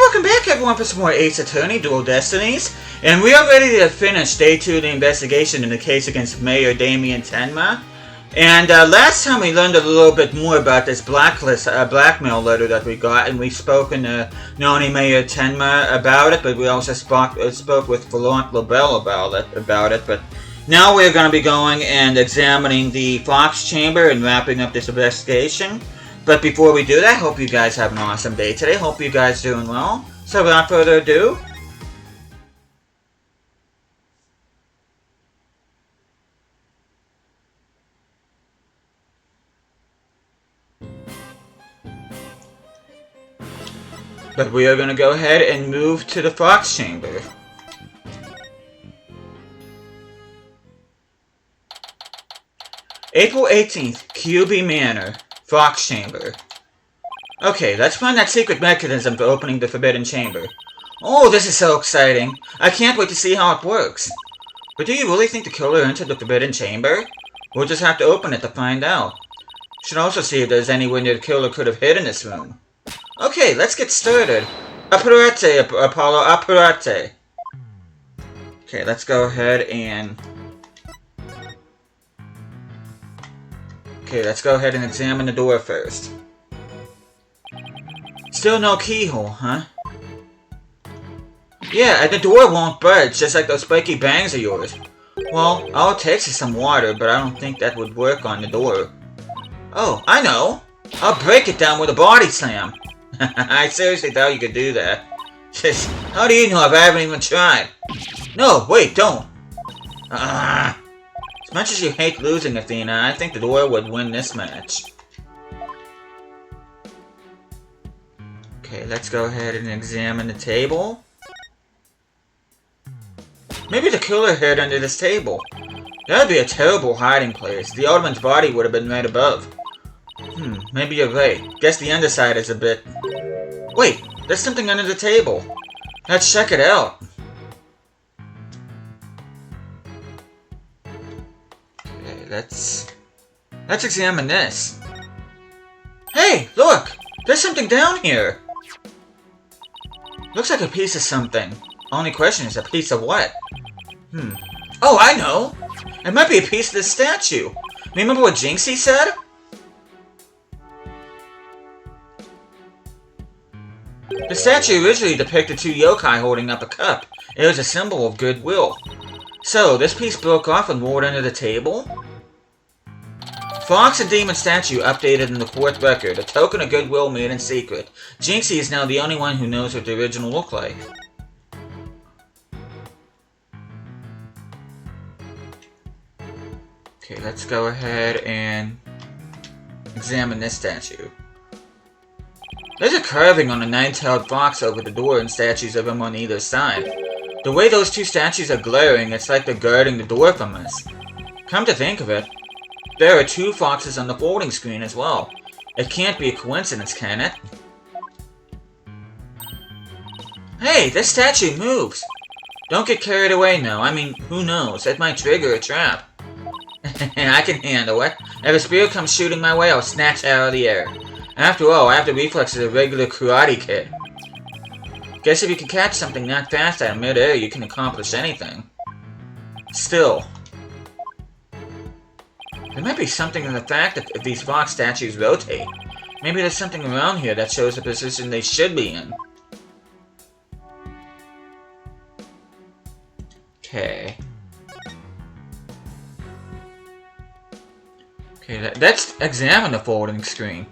welcome back everyone for some more Ace Attorney Dual Destinies. And we are ready to finish Day 2 of the investigation in the case against Mayor Damien Tenma. And last time we learned a little bit more about this blackmail letter that we got, and we've spoken to Noni Mayor Tenma about it, but we also spoke with Florent LaBelle about it. But now we're going to be going and examining the Fox Chamber and wrapping up this investigation. But before we do that, hope you guys have an awesome day today. Hope you guys are doing well. So without further ado, we are going to go ahead and move to the Fox Chamber. April 18th, QB Manor, Fox Chamber. Okay, let's find that secret mechanism for opening the Forbidden Chamber. Oh, this is so exciting. I can't wait to see how it works. But do you really think the killer entered the Forbidden Chamber? We'll just have to open it to find out. Should also see if there's anywhere the killer could have hid in this room. Okay, let's get started. Apparate, Apollo, apparate. Okay, let's go ahead and... Okay, let's go ahead and examine the door first. Still no keyhole, huh? Yeah, and the door won't budge, just like those spiky bangs of yours. Well, all it takes is some water, but I don't think that would work on the door. Oh, I know! I'll break it down with a body slam. I seriously thought you could do that. Just, how do you know if I haven't even tried? No, wait, don't! As much as you hate losing, Athena, I think the door would win this match. Okay, let's go ahead and examine the table. Maybe the killer hid under this table. That would be a terrible hiding place. The Alderman's body would have been right above. Maybe you're right. Guess the underside is a bit... Wait, there's something under the table. Let's check it out. Okay, let's examine this. Hey, look! There's something down here! Looks like a piece of something. Only question is, a piece of what? Oh, I know! It might be a piece of this statue. Remember what Jinxie said? The statue originally depicted two yokai holding up a cup. It was a symbol of goodwill. So, this piece broke off and rolled under the table? Fox and Demon statue updated in the 4th record, a token of goodwill made in secret. Jinxie is now the only one who knows what the original looked like. Okay, let's go ahead and examine this statue. There's a carving on a 9-tailed fox over the door and statues of him on either side. The way those two statues are glaring, it's like they're guarding the door from us. Come to think of it, there are 2 foxes on the folding screen as well. It can't be a coincidence, can it? Hey, this statue moves! Don't get carried away now. I mean, who knows? It might trigger a trap. I can handle it. If a spear comes shooting my way, I'll snatch it out of the air. After all, I have the reflexes of a regular karate kid. Guess if you can catch something that fast out of mid-air, you can accomplish anything. Still, there might be something in the fact that if these fox statues rotate. Maybe there's something around here that shows the position they should be in. Okay. Okay, let's examine the folding screen.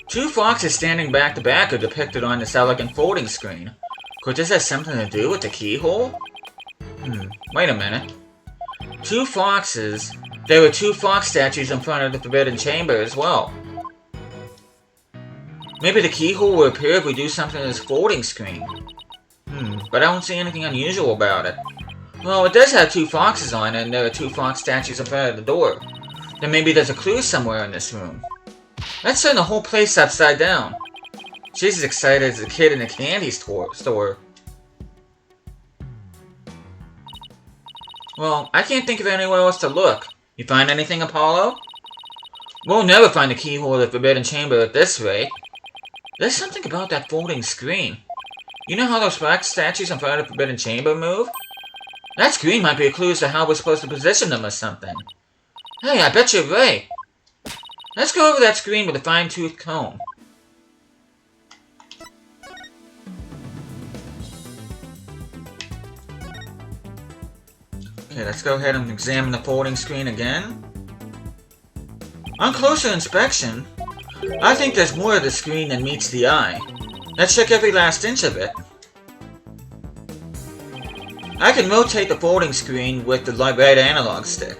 2 foxes standing back to back are depicted on this elegant folding screen. Could this have something to do with the keyhole? Wait a minute. 2 foxes. There were 2 fox statues in front of the Forbidden Chamber as well. Maybe the keyhole will appear if we do something to this folding screen. But I don't see anything unusual about it. Well, it does have 2 foxes on it, and there are 2 fox statues in front of the door. Then maybe there's a clue somewhere in this room. Let's turn the whole place upside down. She's as excited as a kid in a candy store. Well, I can't think of anywhere else to look. You find anything, Apollo? We'll never find the keyhole of the Forbidden Chamber at this rate. There's something about that folding screen. You know how those wax statues in front of the Forbidden Chamber move? That screen might be a clue as to how we're supposed to position them or something. Hey, I bet you're right. Let's go over that screen with a fine-tooth comb. Okay, let's go ahead and examine the folding screen again. On closer inspection, I think there's more of the screen than meets the eye. Let's check every last inch of it. I can rotate the folding screen with the right analog stick.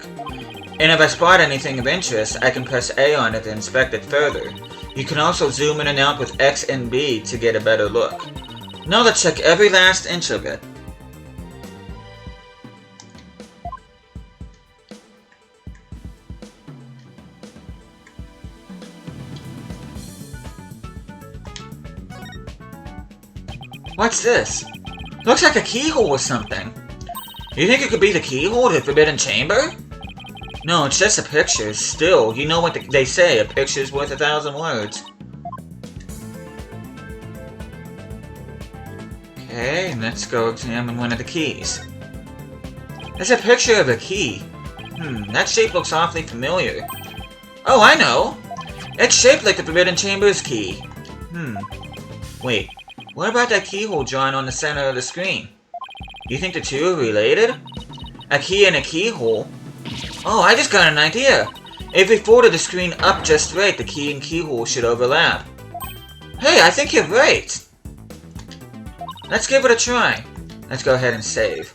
And if I spot anything of interest, I can press A on it to inspect it further. You can also zoom in and out with X and B to get a better look. Now let's check every last inch of it. What's this? Looks like a keyhole or something. You think it could be the keyhole to the Forbidden Chamber? No, it's just a picture. Still, you know what they say, a picture's worth 1,000 words. Okay, let's go examine one of the keys. There's a picture of a key. That shape looks awfully familiar. Oh, I know! It's shaped like the Forbidden Chamber's key. Wait. What about that keyhole drawn on the center of the screen? You think the two are related? A key and a keyhole? Oh, I just got an idea! If we folded the screen up just right, the key and keyhole should overlap. Hey, I think you're right! Let's give it a try. Let's go ahead and save.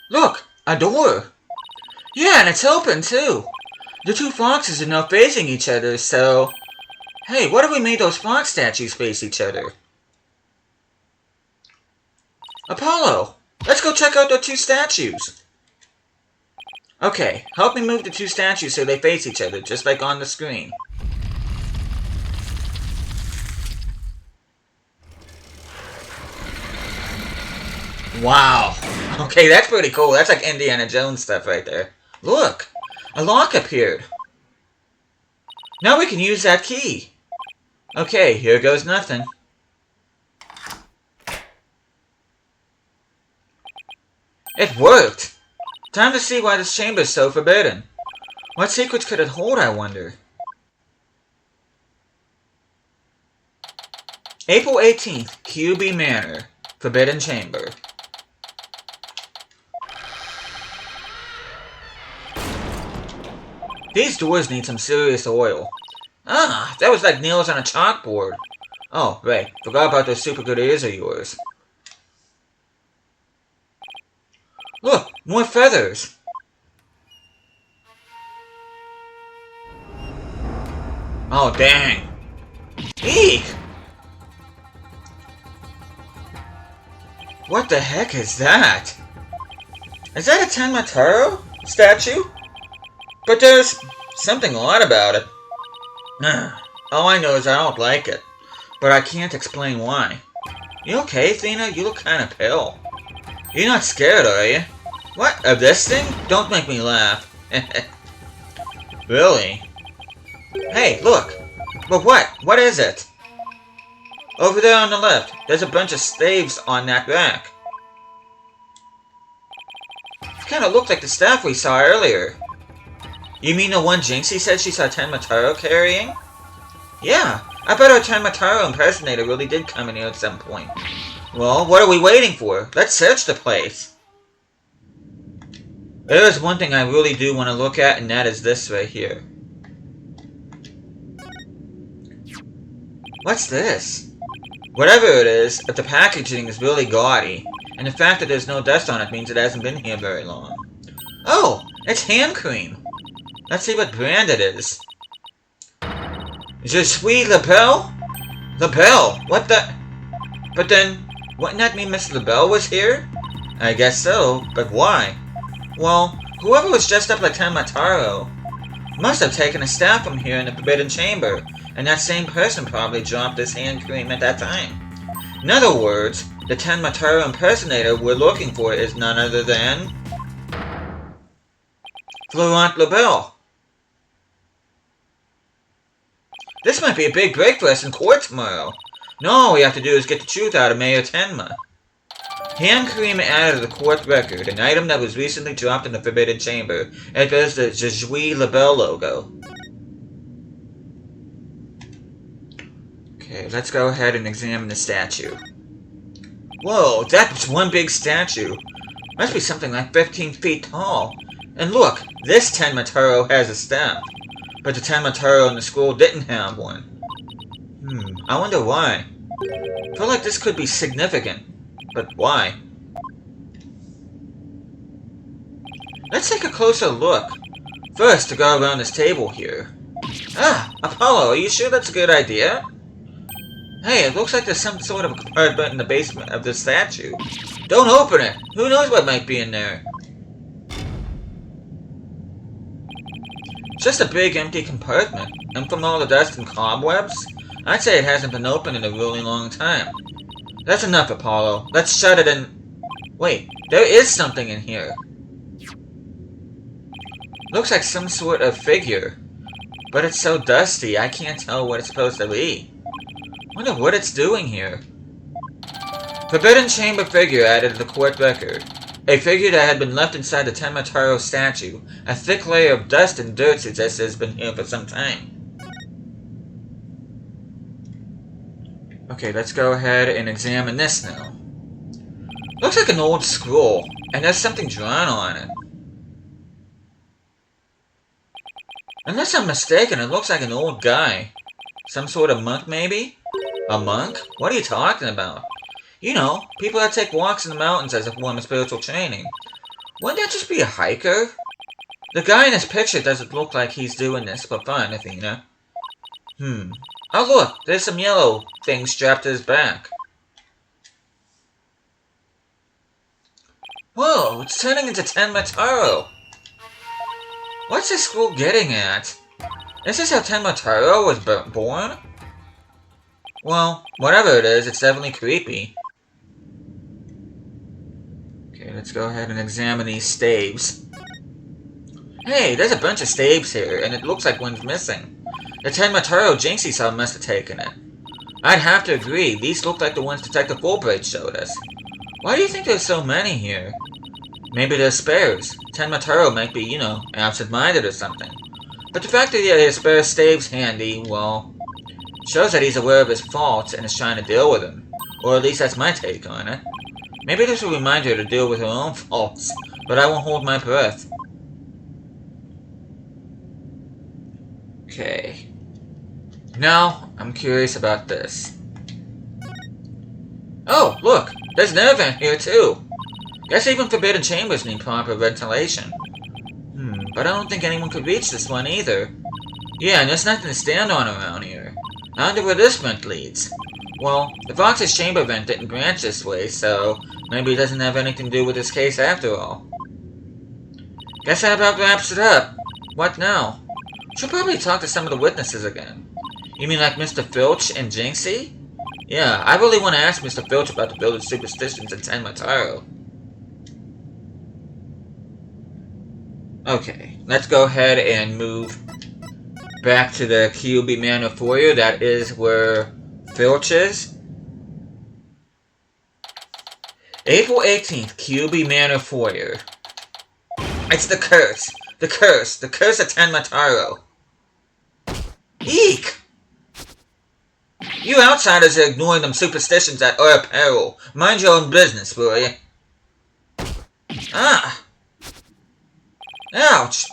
Look! A door! Yeah, and it's open, too! The two foxes are now facing each other, so... Hey, what if we made those fox statues face each other? Apollo! Let's go check out the two statues! Okay, help me move the two statues so they face each other, just like on the screen. Wow! Okay, that's pretty cool. That's like Indiana Jones stuff right there. Look! A lock appeared. Now we can use that key. Okay, here goes nothing. It worked! Time to see why this chamber is so forbidden. What secrets could it hold, I wonder? April 18th, QB Manor. Forbidden Chamber. These doors need some serious oil. Ah, that was like nails on a chalkboard. Oh, right. Forgot about those super good ears of yours. Look, more feathers. Oh, dang. Eek! What the heck is that? Is that a Tenmataro statue? But there's something odd about it. All I know is I don't like it. But I can't explain why. You okay, Athena? You look kinda pale. You're not scared, are you? What? Of this thing? Don't make me laugh. Really? Hey, look! But what? What is it? Over there on the left, there's a bunch of staves on that rack. It kinda looked like the staff we saw earlier. You mean the one Jinxie said she saw Tenmataro carrying? Yeah, I bet our Tenmataro impersonator really did come in here at some point. Well, what are we waiting for? Let's search the place. There is one thing I really do want to look at, and that is this right here. What's this? Whatever it is, if the packaging is really gaudy, and the fact that there's no dust on it means it hasn't been here very long. Oh, it's hand cream. Let's see what brand it is. Je suis LaBelle? LaBelle? What the... But then, wouldn't that mean Miss LaBelle was here? I guess so, but why? Well, whoever was dressed up like Tenmataro Must have taken a staff from here in the Forbidden Chamber, and that same person probably dropped this hand cream at that time. In other words, the Tenma impersonator we're looking for is none other than... Florent LaBelle. This might be a big break for us in court tomorrow. Now all we have to do is get the truth out of Mayor Tenma. Hand cream added to the court record, an item that was recently dropped in the Forbidden Chamber, as well as the Jejui LaBelle logo. Okay, let's go ahead and examine the statue. Whoa, that's one big statue. Must be something like 15 feet tall. And look, this Tenma has a staff. But the Tenma in the school didn't have one. I wonder why. I feel like this could be significant. But why? Let's take a closer look. First, to go around this table here. Ah, Apollo, are you sure that's a good idea? Hey, it looks like there's some sort of compartment in the basement of this statue. Don't open it! Who knows what might be in there? It's just a big empty compartment, and from all the dust and cobwebs, I'd say it hasn't been opened in a really long time. That's enough, Apollo. Let's shut it and... Wait, there is something in here. Looks like some sort of figure, but it's so dusty I can't tell what it's supposed to be. Wonder what it's doing here. Forbidden Chamber figure added to the court record. A figure that had been left inside the Tenma statue. A thick layer of dust and dirt suggests it has been here for some time. Okay, let's go ahead and examine this now. Looks like an old scroll, and there's something drawn on it. Unless I'm mistaken, it looks like an old guy. Some sort of monk, maybe? A monk? What are you talking about? You know, people that take walks in the mountains as a form of spiritual training. Wouldn't that just be a hiker? The guy in this picture doesn't look like he's doing this for fun, Athena. Oh look, there's some yellow things strapped to his back. Whoa, it's turning into Tenma. What's this school getting at? Is this how Tenma was born? Well, whatever it is, it's definitely creepy. Okay, let's go ahead and examine these staves. Hey, there's a bunch of staves here, and it looks like one's missing. The Tenma Jinxie saw must have taken it. I'd have to agree, these look like the ones Detective Fulbright showed us. Why do you think there's so many here? Maybe they're spares. Tenma might be, you know, absent-minded or something. But the fact that he has spare staves handy, well, shows that he's aware of his faults and is trying to deal with them. Or at least that's my take on it. Maybe this will remind her to deal with her own faults, but I won't hold my breath. Okay. Now, I'm curious about this. Oh, look! There's an air vent here, too! Guess even Forbidden Chambers need proper ventilation. But I don't think anyone could reach this one either. Yeah, and there's nothing to stand on around here. I wonder where this vent leads. Well, the Fox's chamber vent didn't branch this way, so maybe it doesn't have anything to do with this case after all. Guess that about wraps it up. What now? Should probably talk to some of the witnesses again. You mean like Mr. Filch and Jinxie? Yeah, I really want to ask Mr. Filch about the village superstitions in Tenma. Okay, let's go ahead and move back to the QB Manor foyer. That is where Filch is. April 18th, QB Manor foyer. It's the curse. The curse of Tenma. Eek! You outsiders are ignoring them superstitions at our peril. Mind your own business, will you? Ah! Ouch!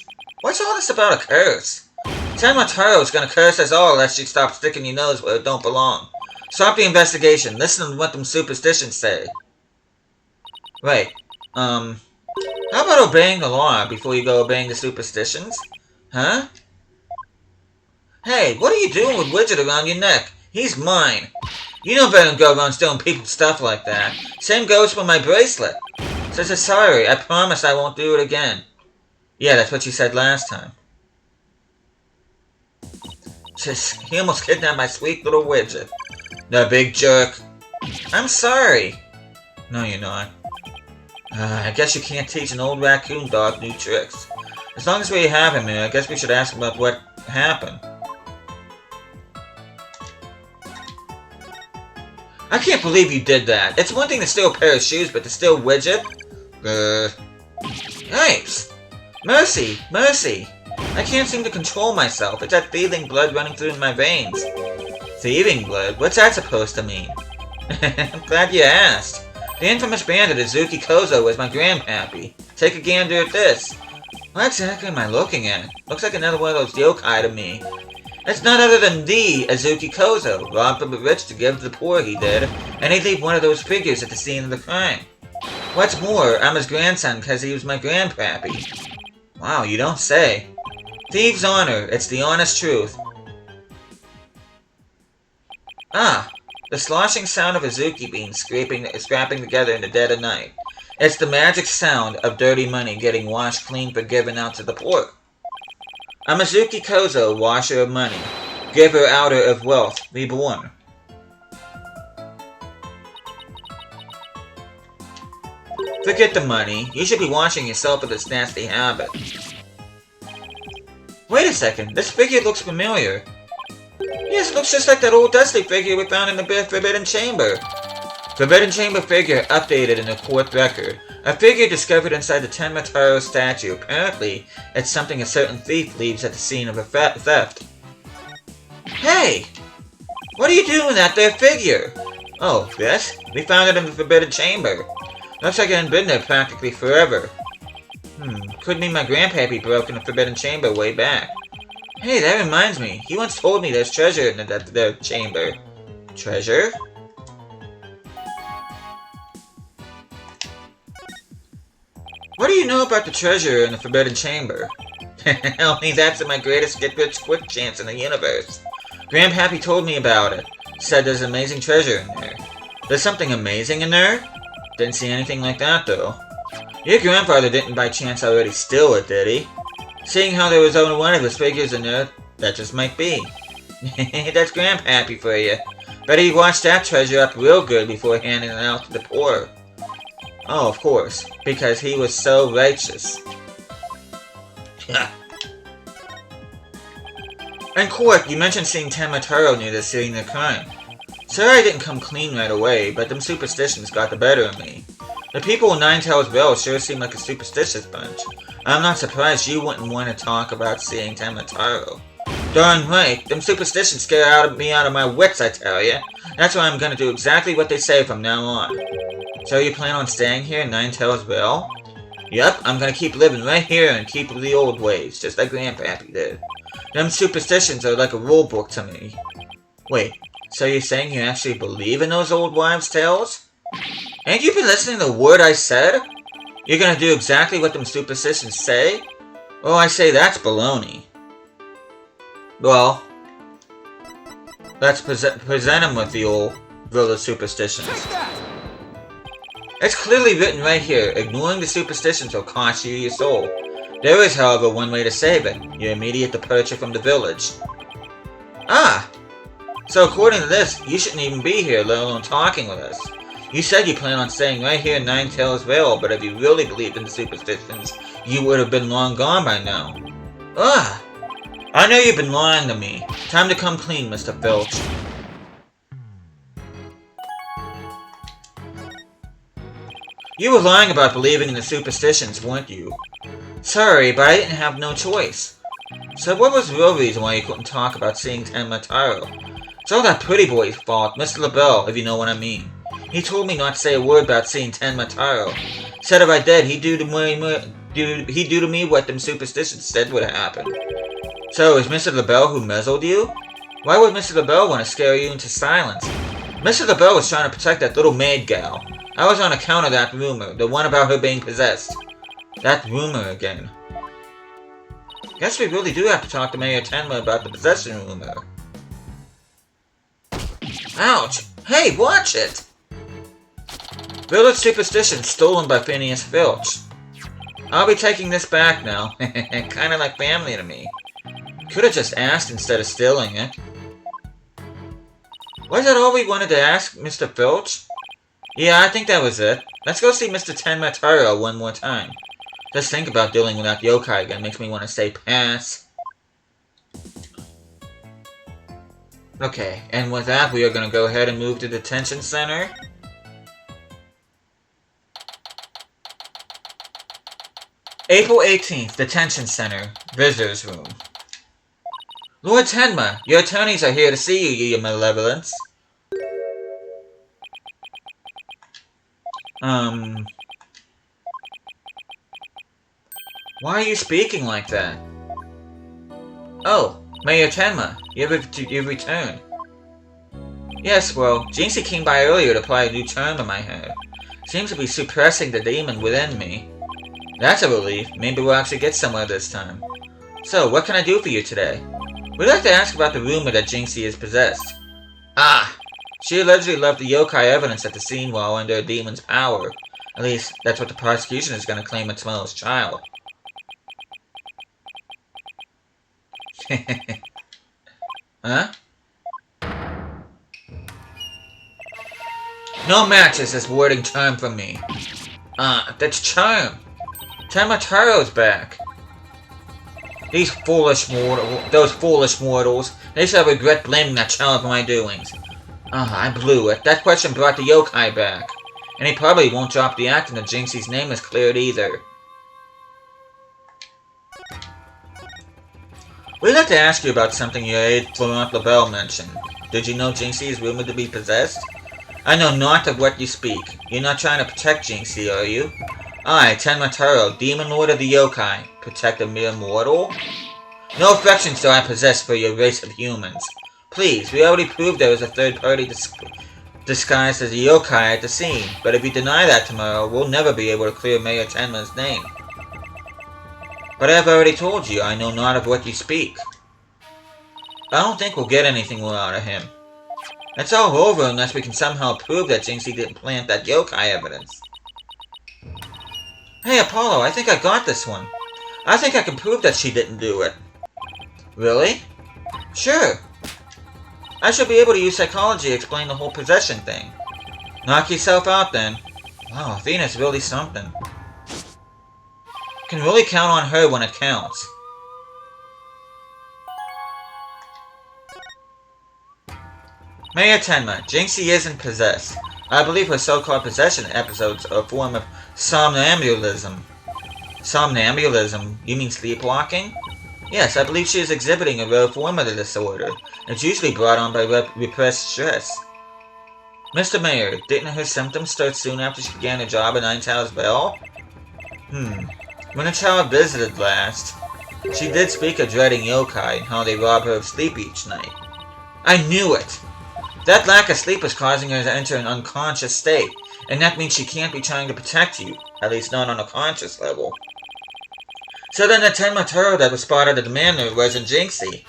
What's all this about a curse? Tenma is gonna curse us all unless you stop sticking your nose where it don't belong. Stop the investigation. Listen to what them superstitions say. Wait, how about obeying the law before you go obeying the superstitions? Huh? Hey, what are you doing with Widget around your neck? He's mine. You know better than go around stealing people's stuff like that. Same goes for my bracelet. Says sorry, I promise I won't do it again. Yeah, that's what you said last time. He almost kidnapped my sweet little widget. The big jerk. I'm sorry. No, you're not. I guess you can't teach an old raccoon dog new tricks. As long as we have him here, I guess we should ask him about what happened. I can't believe you did that. It's one thing to steal a pair of shoes, but to steal a widget? Yipes! Mercy! Mercy! I can't seem to control myself. It's that thieving blood running through my veins. Thieving blood? What's that supposed to mean? I'm glad you asked. The infamous bandit Azuki Kozo was my grandpappy. Take a gander at this. What exactly am I looking at? Looks like another one of those yokai to me. It's none other than the Azuki Kozo, robbed from the rich to give to the poor, he did, and he'd leave one of those figures at the scene of the crime. What's more, I'm his grandson because he was my grandpappy. Wow, you don't say. Thieves' honor, it's the honest truth. Ah, the sloshing sound of Azuki beans scrapping together in the dead of night. It's the magic sound of dirty money getting washed clean for giving out to the poor. I'm Azuki Kozo, washer of money, giver outer of wealth, reborn. Forget the money. You should be washing yourself of this nasty habit. Wait a second, this figure looks familiar. Yes, it looks just like that old dusty figure we found in the Forbidden Chamber. Forbidden Chamber figure updated in the court record. A figure discovered inside the Tenma Taro statue. Apparently, it's something a certain thief leaves at the scene of a theft. Hey! What are you doing with that there figure? Oh, this? We found it in the Forbidden Chamber. Looks like it had been there practically forever. Could mean my grandpappy broke in the Forbidden Chamber way back. Hey, that reminds me. He once told me there's treasure in the chamber. Treasure? What do you know about the treasure in the Forbidden Chamber? Only that's my greatest get-rich-quick chance in the universe. Grandpappy told me about it. Said there's amazing treasure in there. There's something amazing in there? Didn't see anything like that, though. Your grandfather didn't by chance already steal it, did he? Seeing how there was only one of his figures in there, that just might be. That's Grandpappy for you. Bet he washed that treasure up real good before handing it out to the poor. Oh, of course, because he was so righteous. In court, you mentioned seeing Tenma Taro near the scene of the crime. Sorry I didn't come clean right away, but them superstitions got the better of me. The people in Ninetales Vale sure seem like a superstitious bunch. I'm not surprised you wouldn't want to talk about seeing Tenma Taro. Darn right, them superstitions scare me out of my wits, I tell ya. That's why I'm gonna do exactly what they say from now on. So you plan on staying here in Ninetales Vale? Yep, I'm gonna keep living right here and keep the old ways, just like Grandpappy did. Them superstitions are like a rule book to me. Wait, so you're saying you actually believe in those old wives' tales? Ain't you been listening to the word I said? You're gonna do exactly what them superstitions say? Well, I say that's baloney. Well, let's present him with the old village superstitions. It's clearly written right here, ignoring the superstitions will cost you your soul. There is, however, one way to save it. Your immediate departure from the village. Ah! So according to this, you shouldn't even be here, let alone talking with us. You said you plan on staying right here in Ninetales Vale, but if you really believed in the superstitions, you would have been long gone by now. Ah! I know you've been lying to me. Time to come clean, Mr. Filch. You were lying about believing in the superstitions, weren't you? Sorry, but I didn't have no choice. So what was the real reason why you couldn't talk about seeing Tenma Taro? It's all that pretty boy's fault, Mr. LaBelle, if you know what I mean. He told me not to say a word about seeing Tenma Taro. Said if I did, he'd do to me what them superstitions said would happen. So, is Mr. LaBelle who muzzled you? Why would Mr. LaBelle want to scare you into silence? Mr. LaBelle was trying to protect that little maid gal. I was on account of that rumor, the one about her being possessed. That rumor again. Guess we really do have to talk to Mayor Tenma about the possession rumor. Ouch! Hey, watch it! Village superstition stolen by Phineas Filch. I'll be taking this back now. Kinda like family to me. Could have just asked instead of stealing it. Was that all we wanted to ask, Mr. Filch? Yeah, I think that was it. Let's go see Mr. Tenma Taro one more time. Just think about dealing with that yokai again makes me want to say pass. Okay, and with that, we are going to go ahead and move to the detention center. April 18th, Detention Center, Visitors Room. Lord Tenma, your attorneys are here to see you, your malevolence. Why are you speaking like that? Oh, Mayor Tenma, you've returned. Yes, well, Jinxie came by earlier to apply a new charm to my hair. Seems to be suppressing the demon within me. That's a relief. Maybe we'll actually get somewhere this time. So, what can I do for you today? We'd like to ask about the rumor that Jinxie is possessed. Ah! She allegedly left the yokai evidence at the scene while under a demon's power. At least, that's what the prosecution is going to claim it's Mo's child. Huh? No matches this wording charm from me. That's charm. Tenma Taro's back. Those foolish mortals, they shall regret blaming that child for my doings. I blew it. That question brought the yokai back. And he probably won't drop the act until Jinxie's name is cleared either. We'd like to ask you about something your aide Florent LaBelle mentioned. Did you know Jinxie is rumored to be possessed? I know not of what you speak. You're not trying to protect Jinxie, are you? I, Tenma Taro, Demon Lord of the Yokai, protect a mere mortal? No affections do I possess for your race of humans. Please, we already proved there was a third party disguised as a yokai at the scene, but if you deny that tomorrow, we'll never be able to clear Mayor Tenma's name. But I have already told you, I know not of what you speak. I don't think we'll get anything more out of him. It's all over unless we can somehow prove that Jinxie didn't plant that yokai evidence. Hey Apollo, I think I got this one. I think I can prove that she didn't do it. Really? Sure. I should be able to use psychology to explain the whole possession thing. Knock yourself out then. Wow, Athena's really something. Can really count on her when it counts. Mayor Tenma, Jinxie isn't possessed. I believe her so-called possession episodes are a form of somnambulism. Somnambulism? You mean sleepwalking? Yes, I believe she is exhibiting a rare form of the disorder. It's usually brought on by repressed stress. Mr. Mayor, didn't her symptoms start soon after she began her job at Nine Tails Bell? When the child visited last, she did speak of dreading yokai and how they rob her of sleep each night. I knew it! That lack of sleep is causing her to enter an unconscious state, and that means she can't be trying to protect you, at least not on a conscious level. So then the Tenma Taro that was spotted at the manor wasn't Jinxie.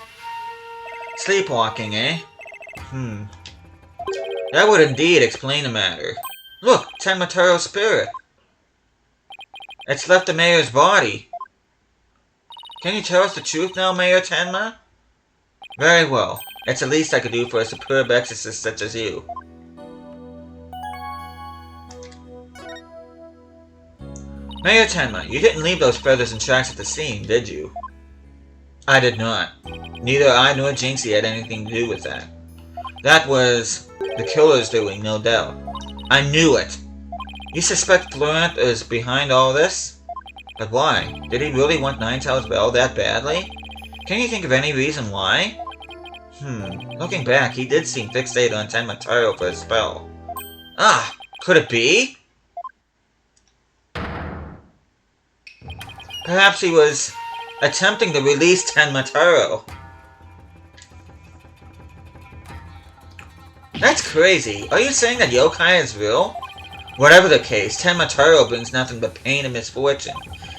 Sleepwalking, eh? That would indeed explain the matter. Look, Tenma Taro's spirit. It's left the mayor's body. Can you tell us the truth now, Mayor Tenma? Very well. It's the least I could do for a superb exorcist such as you. Mayor Tenma, you didn't leave those feathers and tracks at the scene, did you? I did not. Neither I nor Jinxie had anything to do with that. That was the killer's doing, no doubt. I knew it! You suspect Florent is behind all this? But why? Did he really want Nine Tails Bell that badly? Can you think of any reason why? Looking back, he did seem fixated on Tenma Taro for a spell. Ah! Could it be? Perhaps he was attempting to release Tenma Taro. That's crazy. Are you saying that yokai is real? Whatever the case, Tenma Taro brings nothing but pain and misfortune.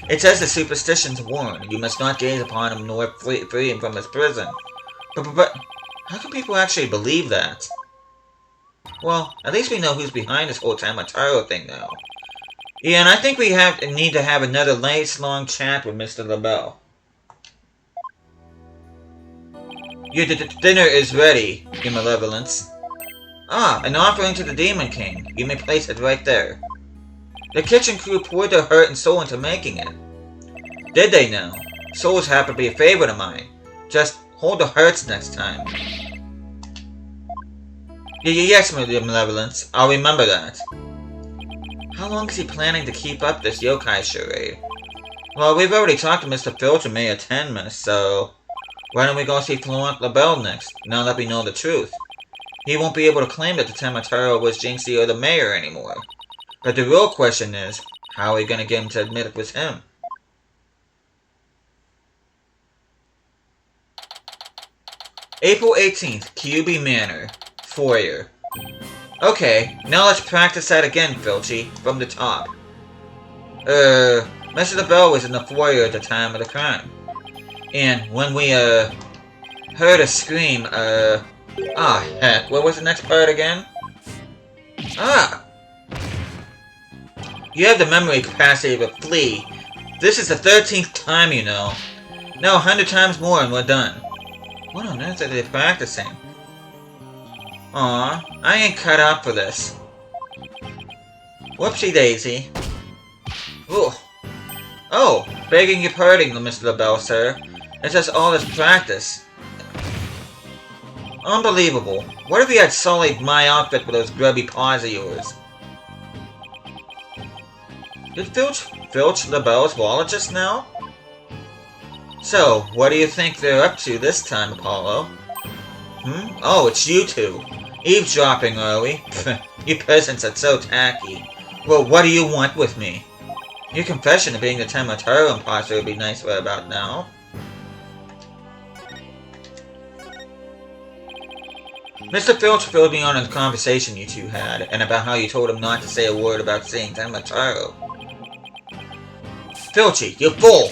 It's as the superstitions warn. You must not gaze upon him nor free him from his prison. But how can people actually believe that? Well, at least we know who's behind this whole Tenma Taro thing now. Yeah, and I think we need to have another nice long chat with Mr. LaBelle. Your dinner is ready, Your Malevolence. Ah, an offering to the Demon King. You may place it right there. The kitchen crew poured their heart and soul into making it. Did they now? Souls happen to be a favorite of mine. Just hold the hearts next time. Yes, Your Malevolence. I'll remember that. How long is he planning to keep up this yokai charade? Well, we've already talked to Mr. Filch and Mayor Tenma, so... why don't we go see Florent LaBelle next, now that we know the truth? He won't be able to claim that the Temataro was Jinxie or the Mayor anymore. But the real question is, how are we gonna get him to admit it was him? April 18th, Kyubi Manor. Foyer. Okay, now let's practice that again, Filchy, from the top. Mr. LaBelle was in the foyer at the time of the crime. And when we, heard a scream, heck, what was the next part again? You have the memory capacity of a flea. This is the 13th time, you know. Now 100 times more and we're done. What on earth are they practicing? Aw, I ain't cut out for this. Whoopsie daisy. Ooh. Oh, begging your pardon, Mr. LaBelle, sir. It's just all this practice. Unbelievable. What if you had sullied my outfit with those grubby paws of yours? Did Filch LaBelle's wallet just now? So, what do you think they're up to this time, Apollo? Oh, it's you two. Eavesdropping, are we? You peasants are so tacky. Well, what do you want with me? Your confession of being the Temataro imposter would be nice right about now. Mr. Filch filled me on a conversation you two had, and about how you told him not to say a word about seeing Temataro. Filchy, you fool!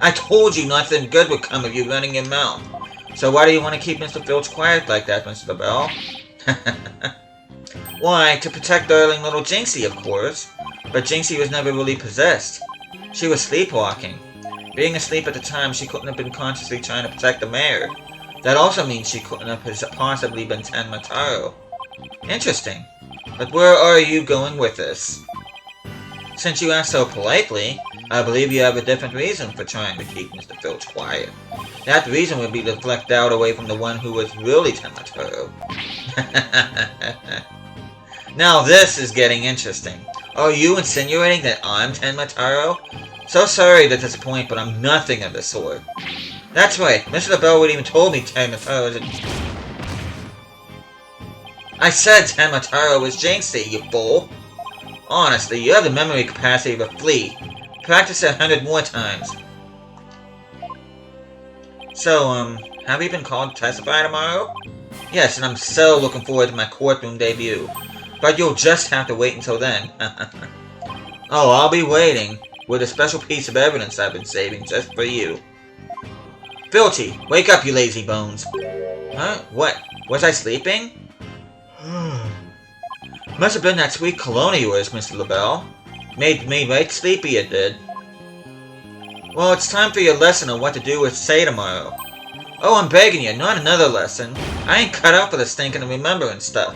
I told you nothing good would come of you running your mouth. So why do you want to keep Mr. Filch quiet like that, Mr. LaBelle? Why, to protect darling little Jinxie, of course. But Jinxie was never really possessed. She was sleepwalking. Being asleep at the time, she couldn't have been consciously trying to protect the mayor. That also means she couldn't have possibly been Tenmataro. Interesting. But where are you going with this? Since you asked so politely, I believe you have a different reason for trying to keep Mr. Filch quiet. That reason would be to deflect doubt away from the one who was really Temataro. Now this is getting interesting. Are you insinuating that I'm Tenmataro? So sorry to disappoint, but I'm nothing of the sort. That's right, Mr. LaBelle would even told me Tenmataro was I said Tenmataro was Jinxie, you fool! Honestly, you have the memory capacity of a flea. Practice it 100 more times. So, have you been called to testify tomorrow? Yes, and I'm so looking forward to my courtroom debut. But you'll just have to wait until then. Oh, I'll be waiting, with a special piece of evidence I've been saving just for you. Filchy, wake up, you lazy bones. Huh? What? Was I sleeping? Must have been that sweet cologne of yours, Mr. LaBelle. Made me right sleepy, it did. Well, it's time for your lesson on what to do or say tomorrow. Oh, I'm begging you, not another lesson. I ain't cut out for this thinking and remembering stuff.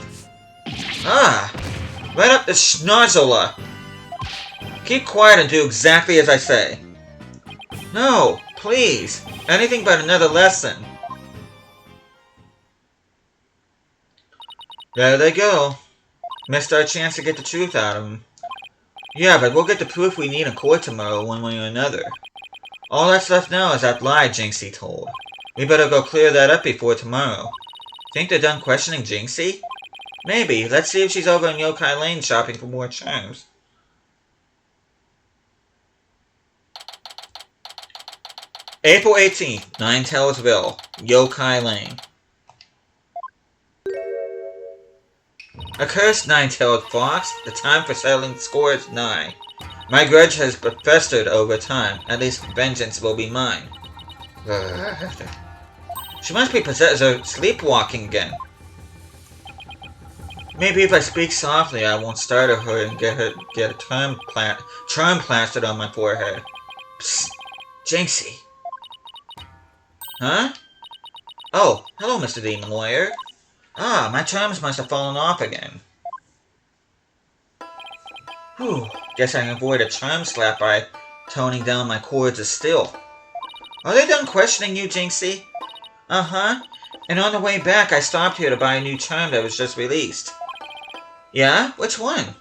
Right up the schnozzler. Keep quiet and do exactly as I say. No, please. Anything but another lesson. There they go. Missed our chance to get the truth out of him. Yeah, but we'll get the proof we need in court tomorrow one way or another. All that's left now is that lie Jinxie told. We better go clear that up before tomorrow. Think they're done questioning Jinxie? Maybe. Let's see if she's over in Yokai Lane shopping for more charms. April 18th, Ninetales-ville, Yokai Lane. Accursed nine-tailed fox, the time for settling score is nigh. My grudge has festered over time, at least vengeance will be mine. She must be possessed or sleepwalking again. Maybe if I speak softly, I won't startle her and get a charm plastered on my forehead. Psst, Jinxie. Huh? Oh, hello, Mr. Demon Lawyer. Ah, my charms must have fallen off again. Whew, guess I can avoid a charm slap by toning down my chords of steel. Are they done questioning you, Jinxie? Uh-huh. And on the way back, I stopped here to buy a new charm that was just released. Yeah? Which one?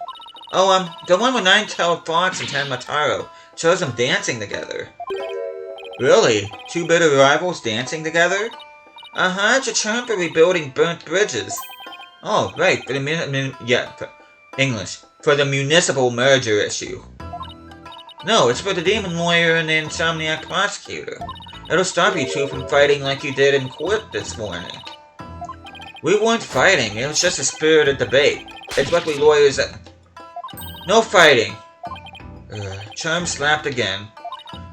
Oh, the one with Nine-Tailed Fox and Tenmataro. Shows them dancing together. Really? Two bitter rivals dancing together? Uh-huh, it's a charm for rebuilding burnt bridges. Oh, right, for the English. For the municipal merger issue. No, it's for the Demon Lawyer and the Insomniac Prosecutor. It'll stop you two from fighting like you did in court this morning. We weren't fighting, it was just a spirited debate. It's what we lawyers... No fighting. Charm slapped again.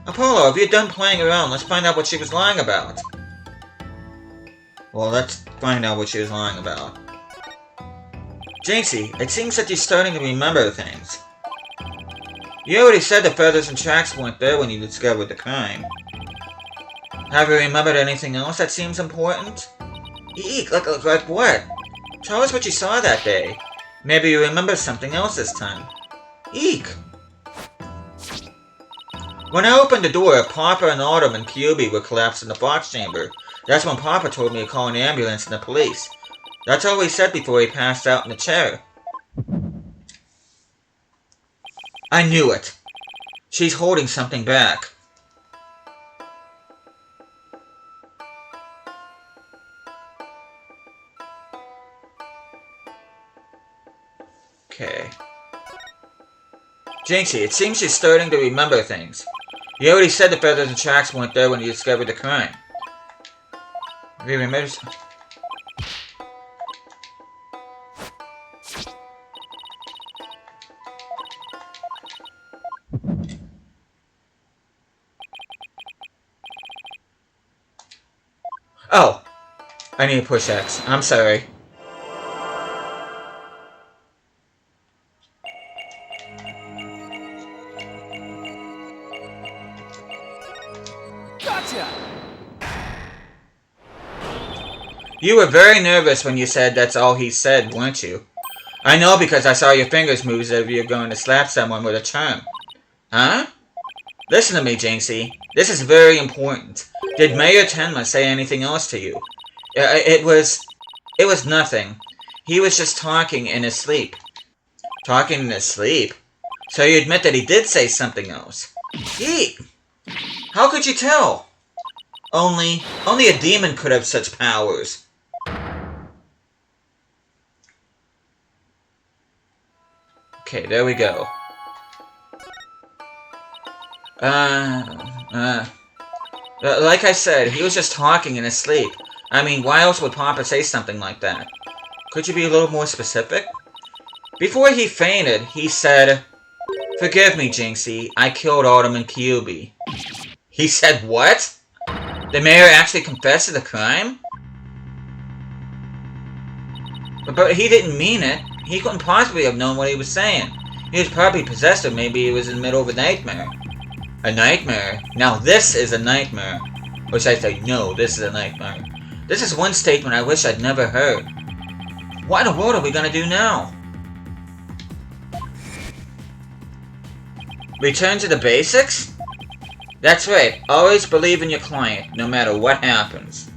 Apollo, if you're done playing around, let's find out what she was lying about. Well, let's find out what she was lying about. Jinxie, it seems that you're starting to remember things. You already said the feathers and tracks weren't there when you discovered the crime. Have you remembered anything else that seems important? Eek, like what? Tell us what you saw that day. Maybe you remember something else this time. Eek! When I opened the door, Papa and Autumn and Kyubi were collapsed in the box chamber. That's when Papa told me to call an ambulance and the police. That's all he said before he passed out in the chair. I knew it. She's holding something back. Okay. Jinxie, it seems she's starting to remember things. You already said the feathers and tracks weren't there when you discovered the crime. Have you remembered? Oh! I need to push X. I'm sorry. Gotcha! You were very nervous when you said that's all he said, weren't you? I know because I saw your fingers move as if you're going to slap someone with a charm. Huh? Listen to me, Jinxie. This is very important. Did Mayor Tenma say anything else to you? It was nothing. He was just talking in his sleep. Talking in his sleep? So you admit that he did say something else? Eek! How could you tell? Only a demon could have such powers. Okay, there we go. Like I said, he was just talking in his sleep. I mean, why else would Papa say something like that? Could you be a little more specific? Before he fainted, he said, "Forgive me, Jinxie, I killed Autumn and Kyubi." He said what? The mayor actually confessed to the crime? But he didn't mean it. He couldn't possibly have known what he was saying. He was probably possessed, or maybe he was in the middle of a nightmare. A nightmare? Now this is a nightmare. Or should I say, no, this is a nightmare. This is one statement I wish I'd never heard. What in the world are we gonna do now? Return to the basics? That's right, always believe in your client, no matter what happens.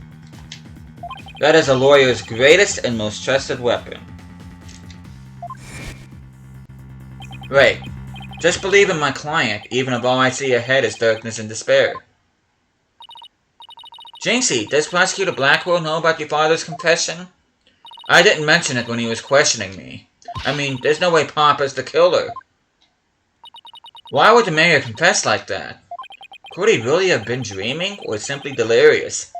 That is a lawyer's greatest and most trusted weapon. Right. Just believe in my client, even if all I see ahead is darkness and despair. Jinxie, does Prosecutor Blackwell know about your father's confession? I didn't mention it when he was questioning me. I mean, there's no way Papa's the killer. Why would the mayor confess like that? Could he really have been dreaming, or simply delirious?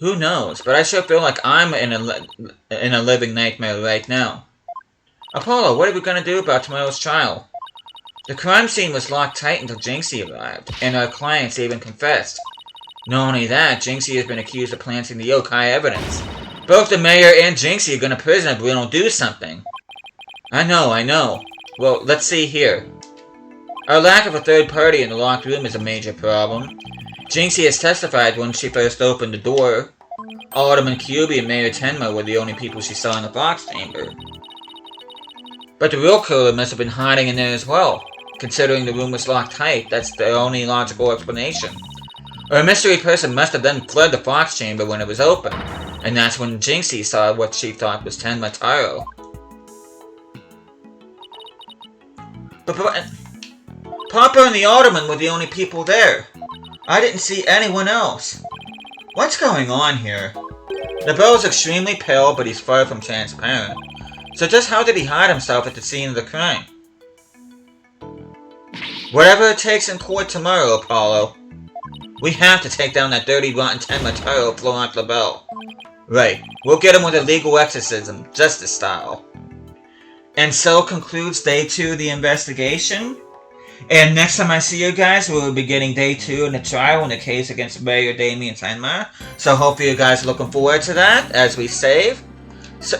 Who knows, but I sure feel like I'm in a living nightmare right now. Apollo, what are we gonna do about tomorrow's trial? The crime scene was locked tight until Jinxie arrived, and our clients even confessed. Not only that, Jinxie has been accused of planting the yokai evidence. Both the mayor and Jinxie are gonna prison if we don't do something. I know. Well, let's see here. Our lack of a third party in the locked room is a major problem. Jinxie has testified when she first opened the door. Alderman Kyubi and Mayor Tenma were the only people she saw in the Fox Chamber. But the real killer must have been hiding in there as well. Considering the room was locked tight, that's the only logical explanation. Or a mystery person must have then fled the Fox Chamber when it was open, and that's when Jinxie saw what she thought was Tenma Taro. But Papa and the Alderman were the only people there. I didn't see anyone else. What's going on here? The Bell is extremely pale, but he's far from transparent. So just how did he hide himself at the scene of the crime? Whatever it takes in court tomorrow, Apollo. We have to take down that dirty, rotten Tenma Taro of Florent LaBelle. Right, we'll get him with a legal exorcism, justice style. And so concludes Day 2 of the investigation. And next time I see you guys, we'll be getting Day 2 in the trial in the case against Mayor Damien Tenma. So hopefully you guys are looking forward to that as we save.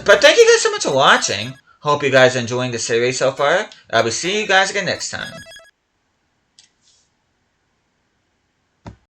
But thank you guys so much for watching. Hope you guys are enjoying the series so far. I will see you guys again next time.